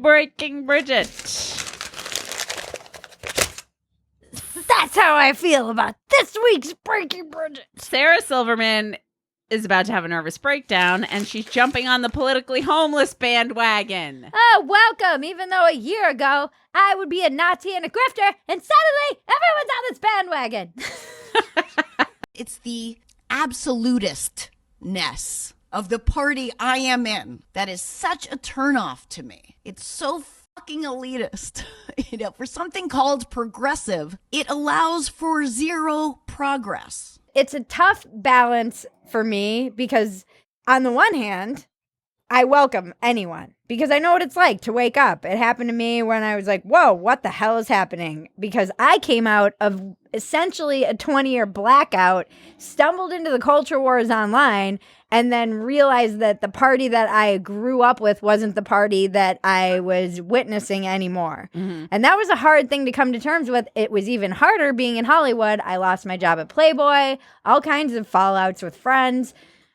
Breaking Bridget. That's how I feel about this week's Breaking Bridget. Sarah Silverman is about to have a nervous breakdown, and she's jumping on the politically homeless bandwagon. Oh, welcome. Even though a year ago I would be a Nazi and a grifter, and suddenly everyone's on this bandwagon. It's the absolutistness of the party I am in that is such a turnoff to me. It's so fucking elitist. For something called progressive, it allows for zero progress. It's a tough balance for me because on the one hand, I welcome anyone because I know what it's like to wake up. It happened to me when I was like, whoa, what the hell is happening? Because I came out of essentially a 20-year blackout, stumbled into the culture wars online, and then realized that the party that I grew up with wasn't the party that I was witnessing anymore. Mm-hmm. And that was a hard thing to come to terms with. It was even harder being in Hollywood. I lost my job at Playboy, all kinds of fallouts with friends.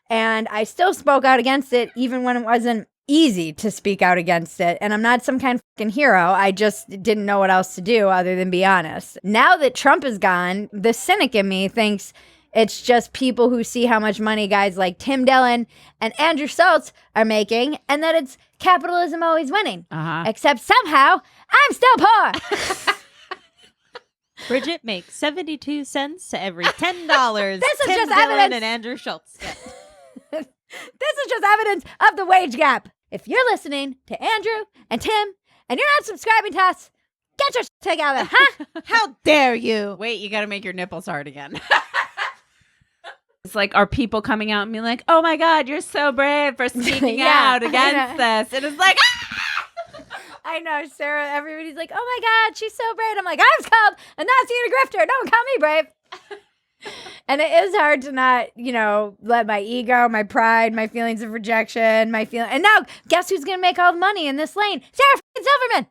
And I still spoke out against it, even when it wasn't easy to speak out against it. And I'm not some kind of fucking hero. I just didn't know what else to do other than be honest. Now that Trump is gone, the cynic in me thinks it's just people who see how much money guys like Tim Dillon and Andrew Schultz are making, and that it's capitalism always winning. Except somehow, I'm still poor. Bridget makes 72 cents to every $10 This is Tim just Dillon evidence. and Andrew Schultz get. This is just evidence of the wage gap. If you're listening to Andrew and Tim, and you're not subscribing to us, get your shit together, huh? How dare you? Wait, you got to make your nipples hard again. It's like, are people coming out and being like, oh my God, you're so brave for speaking out against this? And it's like, I know, Sarah. Everybody's like, oh my God, she's so brave. I'm like, I was called a Nazi and a grifter. Don't call me brave. And it is hard to not, let my ego, my pride, my feelings of rejection, and now guess who's going to make all the money in this lane? Sarah Silverman.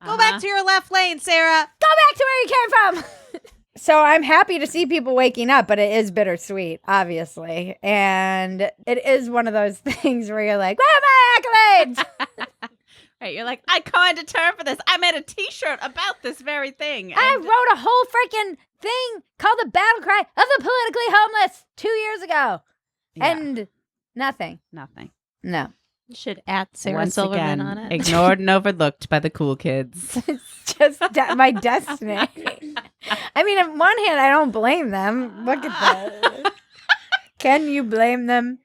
Go back to your left lane, Sarah. Go back to where you came from. So I'm happy to see people waking up, but it is bittersweet, obviously. And it is one of those things where you're like, where are my accolades? Right, you're like, I coined a term for this. I made a T-shirt about this very thing. I wrote a whole freaking thing called the Battle Cry of the Politically Homeless 2 years ago. Yeah. And nothing. No. You should add Sarah Once Silverman again, on it. ignored and overlooked by the cool kids. It's just my destiny. I mean, on one hand, I don't blame them. Look at that. Can you blame them?